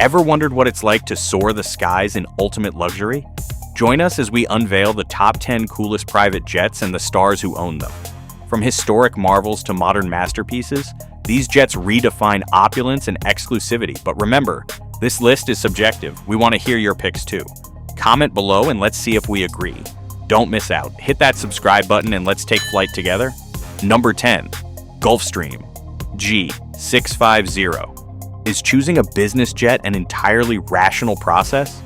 Ever wondered what it's like to soar the skies in ultimate luxury? Join us as we unveil the top 10 coolest private jets and the stars who own them. From historic marvels to modern masterpieces, these jets redefine opulence and exclusivity. But remember, this list is subjective. We want to hear your picks too. Comment below and let's see if we agree. Don't miss out. Hit that subscribe button and let's take flight together. Number 10. Gulfstream G650. Is choosing a business jet an entirely rational process?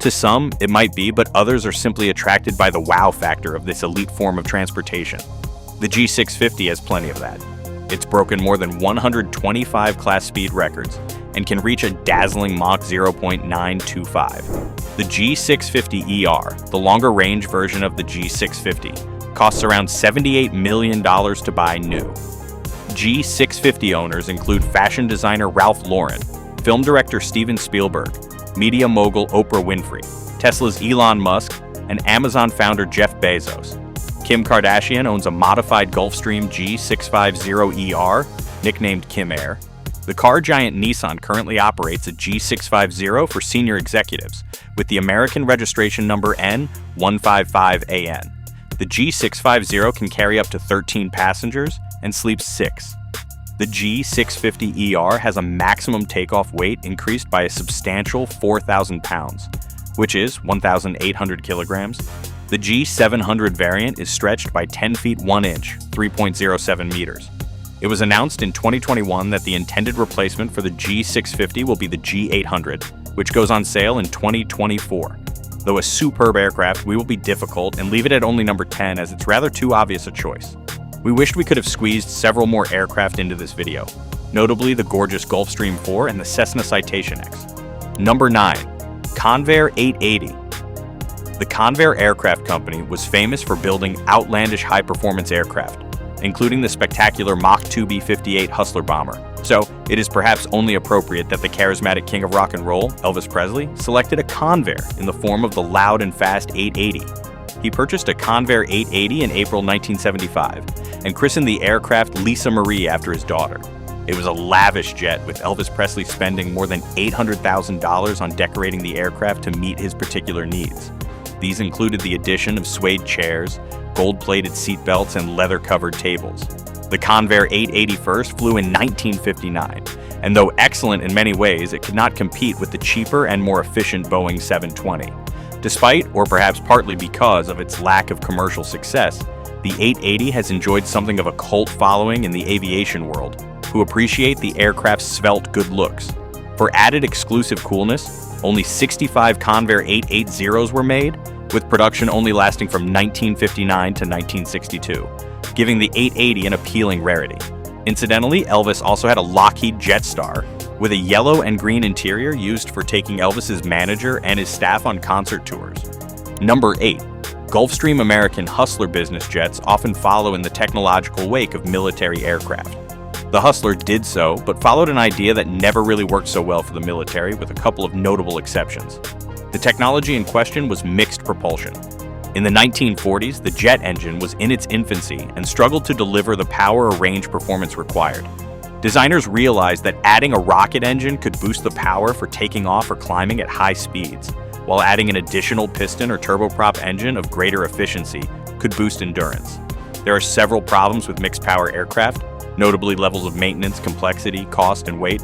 To some, it might be, but others are simply attracted by the wow factor of this elite form of transportation. The G650 has plenty of that. It's broken more than 125 class speed records and can reach a dazzling Mach 0.925. The G650ER, the longer range version of the G650, costs around $78 million to buy new. G650 owners include fashion designer Ralph Lauren, film director Steven Spielberg, media mogul Oprah Winfrey, Tesla's Elon Musk, and Amazon founder Jeff Bezos. Kim Kardashian owns a modified Gulfstream G650ER, nicknamed Kim Air. The car giant Nissan currently operates a G650 for senior executives, with the American registration number N155AN. The G650 can carry up to 13 passengers and sleeps 6. The G650ER has a maximum takeoff weight increased by a substantial 4,000 pounds, which is 1,800 kilograms. The G700 variant is stretched by 10 feet 1 inch, 3.07 meters. It was announced in 2021 that the intended replacement for the G650 will be the G800, which goes on sale in 2024. Though a superb aircraft, we will be difficult and leave it at only number 10 as it's rather too obvious a choice. We wished we could have squeezed several more aircraft into this video, notably the gorgeous Gulfstream 4 and the Cessna Citation X. Number 9. Convair 880. The Convair Aircraft Company was famous for building outlandish high-performance aircraft, including the spectacular Mach 2 B-58 Hustler bomber. So, it is perhaps only appropriate that the charismatic king of rock and roll, Elvis Presley, selected a Convair in the form of the loud and fast 880. He purchased a Convair 880 in April 1975 and christened the aircraft Lisa Marie after his daughter. It was a lavish jet, with Elvis Presley spending more than $800,000 on decorating the aircraft to meet his particular needs. These included the addition of suede chairs, gold-plated seatbelts, and leather-covered tables. The Convair 880 first flew in 1959, and though excellent in many ways, it could not compete with the cheaper and more efficient Boeing 720. Despite, or perhaps partly because, of its lack of commercial success, the 880 has enjoyed something of a cult following in the aviation world, who appreciate the aircraft's svelte good looks. For added exclusive coolness, only 65 Convair 880s were made, with production only lasting from 1959 to 1962, giving the 880 an appealing rarity. Incidentally, Elvis also had a Lockheed Jetstar, with a yellow and green interior used for taking Elvis's manager and his staff on concert tours. Number 8. Gulfstream American Hustler business jets often follow in the technological wake of military aircraft. The Hustler did so, but followed an idea that never really worked so well for the military, with a couple of notable exceptions. The technology in question was mixed propulsion. In the 1940s, the jet engine was in its infancy and struggled to deliver the power or range performance required. Designers realized that adding a rocket engine could boost the power for taking off or climbing at high speeds, while adding an additional piston or turboprop engine of greater efficiency could boost endurance. There are several problems with mixed power aircraft, notably levels of maintenance, complexity, cost, and weight.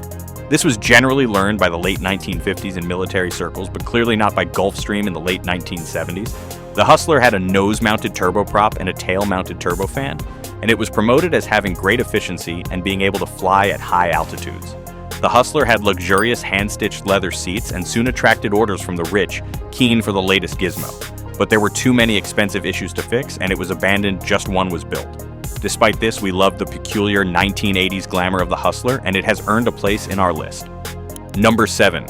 This was generally learned by the late 1950s in military circles, but clearly not by Gulfstream in the late 1970s. The Hustler had a nose-mounted turboprop and a tail-mounted turbofan, and it was promoted as having great efficiency and being able to fly at high altitudes. The Hustler had luxurious hand-stitched leather seats and soon attracted orders from the rich, keen for the latest gizmo. But there were too many expensive issues to fix, and it was abandoned just one was built. Despite this, we love the peculiar 1980s glamour of the Hustler, and it has earned a place in our list. Number 7.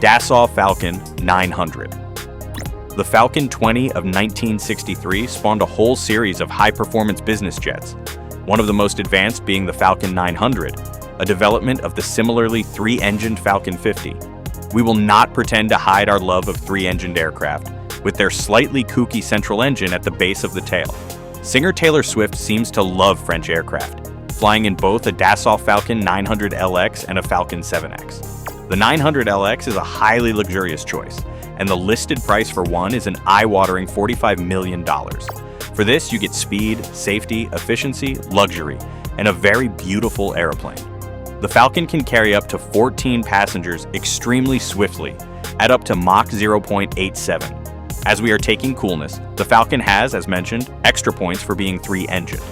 Dassault Falcon 900. The Falcon 20 of 1963 spawned a whole series of high-performance business jets, one of the most advanced being the Falcon 900, a development of the similarly three-engined Falcon 50. We will not pretend to hide our love of three-engined aircraft, with their slightly kooky central engine at the base of the tail. Singer Taylor Swift seems to love French aircraft, flying in both a Dassault Falcon 900 LX and a Falcon 7X. The 900LX is a highly luxurious choice, and the listed price for one is an eye-watering $45 million. For this, you get speed, safety, efficiency, luxury, and a very beautiful aeroplane. The Falcon can carry up to 14 passengers extremely swiftly, at up to Mach 0.87. As we are taking coolness, the Falcon has, as mentioned, extra points for being 3-engined.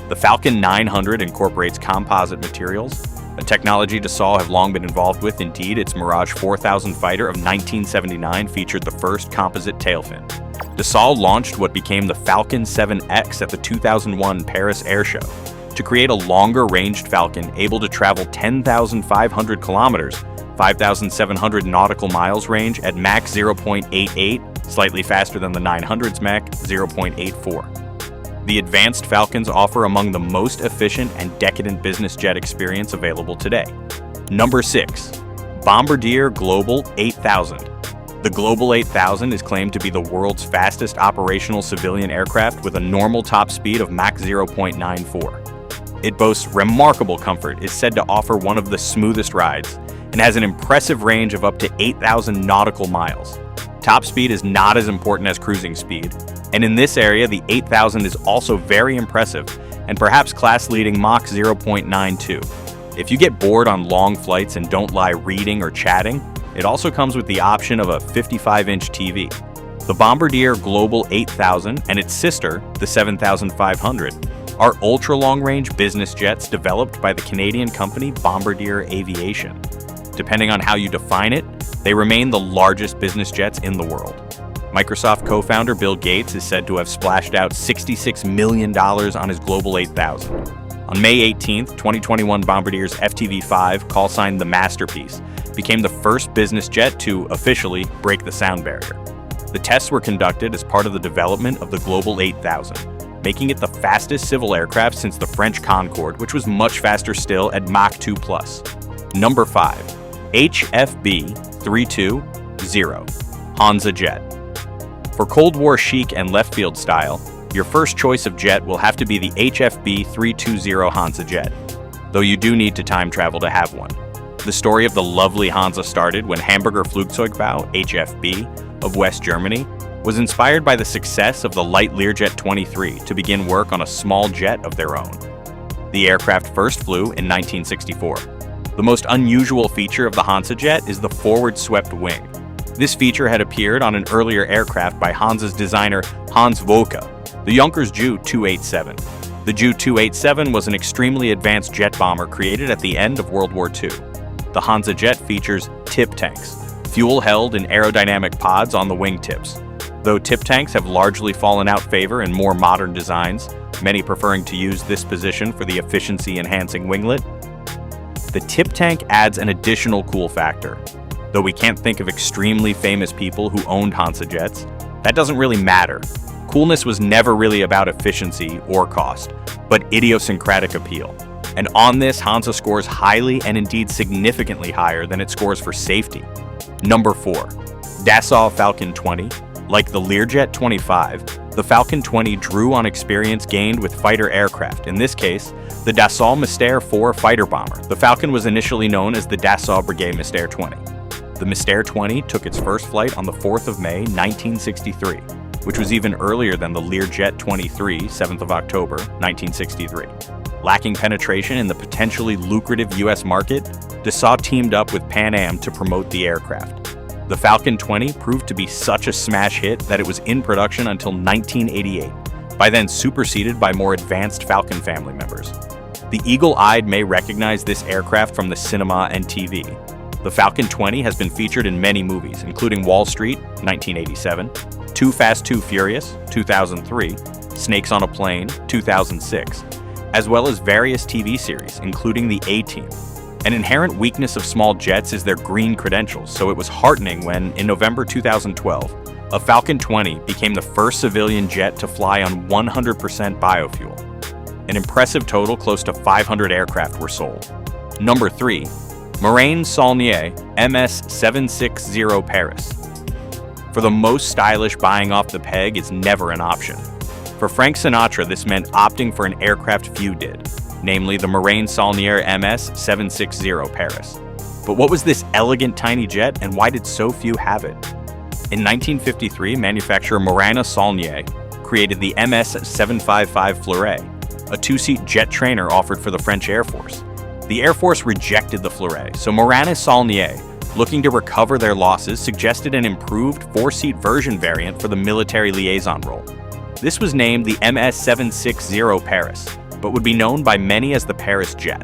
The Falcon 900 incorporates composite materials, a technology Dassault have long been involved with. Indeed, its Mirage 4000 fighter of 1979 featured the first composite tailfin. Dassault launched what became the Falcon 7X at the 2001 Paris Air Show to create a longer-ranged Falcon able to travel 10,500 kilometers, 5,700 nautical miles range at Mach 0.88, slightly faster than the 900's Mach 0.84. The advanced Falcons offer among the most efficient and decadent business jet experience available today. Number 6. Bombardier Global 8000. The Global 8000 is claimed to be the world's fastest operational civilian aircraft with a normal top speed of Mach 0.94. It boasts remarkable comfort, is said to offer one of the smoothest rides, and has an impressive range of up to 8,000 nautical miles. Top speed is not as important as cruising speed, and in this area the 8000 is also very impressive and perhaps class-leading Mach 0.92. If you get bored on long flights and don't lie reading or chatting, it also comes with the option of a 55-inch TV. The Bombardier Global 8000 and its sister, the 7500, are ultra-long-range business jets developed by the Canadian company Bombardier Aviation. Depending on how you define it, they remain the largest business jets in the world. Microsoft co-founder Bill Gates is said to have splashed out $66 million on his Global 8000. On May 18, 2021, Bombardier's FTV-5, call sign the Masterpiece, became the first business jet to officially break the sound barrier. The tests were conducted as part of the development of the Global 8000, making it the fastest civil aircraft since the French Concorde, which was much faster still at Mach 2+. Number 5. HFB-320 Hansa Jet. For Cold War chic and left-field style, your first choice of jet will have to be the HFB-320 Hansa Jet, though you do need to time travel to have one. The story of the lovely Hansa started when Hamburger Flugzeugbau, HFB, of West Germany, was inspired by the success of the light Learjet 23 to begin work on a small jet of their own. The aircraft first flew in 1964. The most unusual feature of the Hansa Jet is the forward-swept wing. This feature had appeared on an earlier aircraft by Hansa's designer Hans Woeke, the Junkers Ju 287. The Ju 287 was an extremely advanced jet bomber created at the end of World War II. The Hansa Jet features tip tanks, fuel held in aerodynamic pods on the wingtips. Though tip tanks have largely fallen out favor in more modern designs, many preferring to use this position for the efficiency-enhancing winglet, the tip tank adds an additional cool factor. Though we can't think of extremely famous people who owned Hansa Jets, that doesn't really matter. Coolness was never really about efficiency or cost, but idiosyncratic appeal. And on this, Hansa scores highly and indeed significantly higher than it scores for safety. Number 4. Dassault Falcon 20. Like the Learjet 25, the Falcon 20 drew on experience gained with fighter aircraft, in this case, the Dassault Mystère 4 fighter bomber. The Falcon was initially known as the Dassault Breguet Mystère 20. The Mystère 20 took its first flight on the 4th of May, 1963, which was even earlier than the Learjet 23, 7th of October, 1963. Lacking penetration in the potentially lucrative US market, Dassault teamed up with Pan Am to promote the aircraft. The Falcon 20 proved to be such a smash hit that it was in production until 1988, by then superseded by more advanced Falcon family members. The eagle-eyed may recognize this aircraft from the cinema and TV. The Falcon 20 has been featured in many movies, including Wall Street, 1987, Too Fast, Too Furious, 2003, Snakes on a Plane, 2006, as well as various TV series, including The A-Team. An inherent weakness of small jets is their green credentials, so it was heartening when, in November 2012, a Falcon 20 became the first civilian jet to fly on 100% biofuel. An impressive total close to 500 aircraft were sold. Number 3. Marine Saulnier MS-760 Paris. For the most stylish, buying off the peg is never an option. For Frank Sinatra, this meant opting for an aircraft few did, namely the Marine Saulnier MS-760 Paris. But what was this elegant tiny jet, and why did so few have it? In 1953, manufacturer Morana Saulnier created the MS-755 Fleuret, a two-seat jet trainer offered for the French Air Force. The Air Force rejected the Fleuret, so Morana Saulnier, looking to recover their losses, suggested an improved four-seat version variant for the military liaison role. This was named the MS-760 Paris, but would be known by many as the Paris Jet.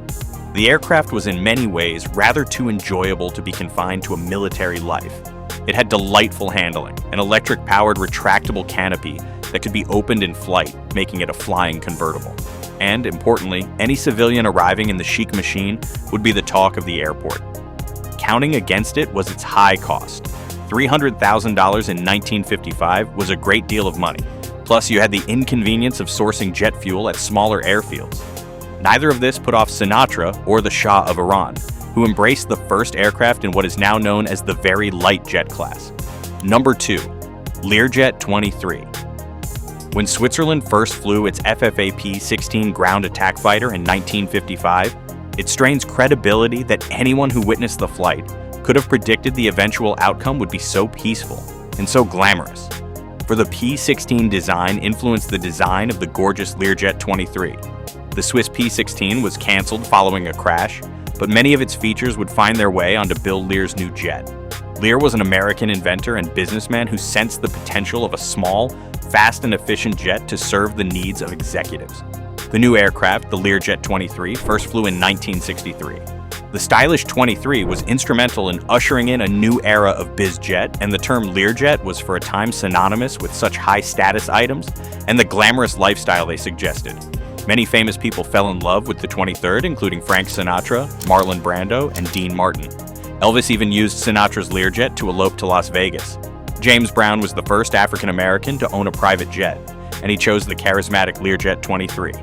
The aircraft was in many ways rather too enjoyable to be confined to a military life. It had delightful handling, an electric-powered retractable canopy that could be opened in flight, making it a flying convertible. And, importantly, any civilian arriving in the chic machine would be the talk of the airport. Counting against it was its high cost. $300,000 in 1955 was a great deal of money. Plus, you had the inconvenience of sourcing jet fuel at smaller airfields. Neither of this put off Sinatra or the Shah of Iran, who embraced the first aircraft in what is now known as the very light jet class. Number 2. Learjet 23. When Switzerland first flew its FFA-P-16 ground attack fighter in 1955, it strains credibility that anyone who witnessed the flight could have predicted the eventual outcome would be so peaceful and so glamorous. For the P-16 design influenced the design of the gorgeous Learjet 23. The Swiss P-16 was cancelled following a crash, but many of its features would find their way onto Bill Lear's new jet. Lear was an American inventor and businessman who sensed the potential of a small, fast and efficient jet to serve the needs of executives. The new aircraft, the Learjet 23, first flew in 1963. The stylish 23 was instrumental in ushering in a new era of bizjet, and the term Learjet was for a time synonymous with such high-status items and the glamorous lifestyle they suggested. Many famous people fell in love with the 23rd, including Frank Sinatra, Marlon Brando, and Dean Martin. Elvis even used Sinatra's Learjet to elope to Las Vegas. James Brown was the first African-American to own a private jet, and he chose the charismatic Learjet 23.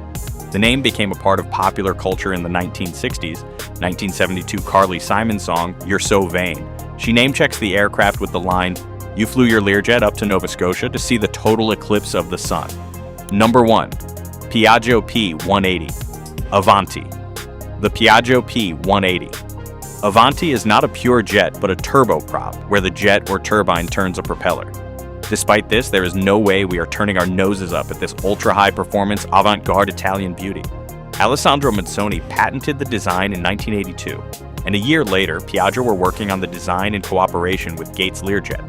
The name became a part of popular culture in the 1960s. 1972 Carly Simon song, You're So Vain. She name-checks the aircraft with the line, "You flew your Learjet up to Nova Scotia to see the total eclipse of the sun." Number 1. Piaggio P180. Avanti. The Piaggio P180. Avanti is not a pure jet but a turboprop, where the jet or turbine turns a propeller. Despite this, there is no way we are turning our noses up at this ultra-high performance avant-garde Italian beauty. Alessandro Manzoni patented the design in 1982, and a year later, Piaggio were working on the design in cooperation with Gates Learjet.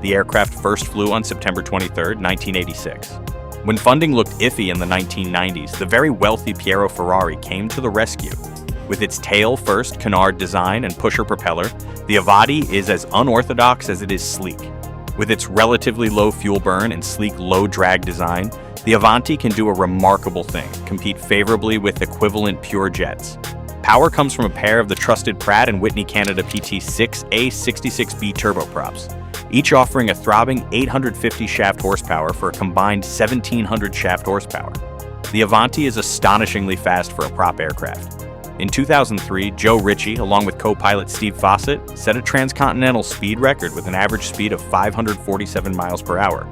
The aircraft first flew on September 23, 1986. When funding looked iffy in the 1990s, the very wealthy Piero Ferrari came to the rescue. With its tail-first canard design and pusher propeller, the Avanti is as unorthodox as it is sleek. With its relatively low fuel burn and sleek low-drag design, the Avanti can do a remarkable thing, compete favorably with equivalent pure jets. Power comes from a pair of the trusted Pratt & Whitney Canada PT6A66B turboprops, each offering a throbbing 850 shaft horsepower for a combined 1,700 shaft horsepower. The Avanti is astonishingly fast for a prop aircraft. In 2003, Joe Ritchie, along with co-pilot Steve Fossett, set a transcontinental speed record with an average speed of 547 miles per hour,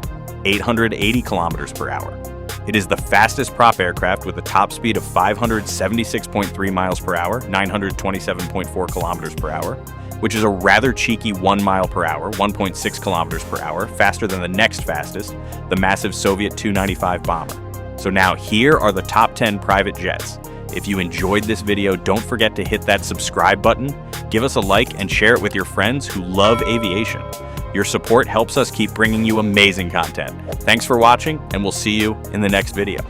880 kilometers per hour. It is the fastest prop aircraft with a top speed of 576.3 miles per hour, 927.4 kilometers per hour, which is a rather cheeky 1 mile per hour, 1.6 kilometers per hour, faster than the next fastest, the massive Soviet Tu-95 bomber. So now here are the top 10 private jets. If you enjoyed this video, don't forget to hit that subscribe button, give us a like, and share it with your friends who love aviation. Your support helps us keep bringing you amazing content. Thanks for watching, and we'll see you in the next video.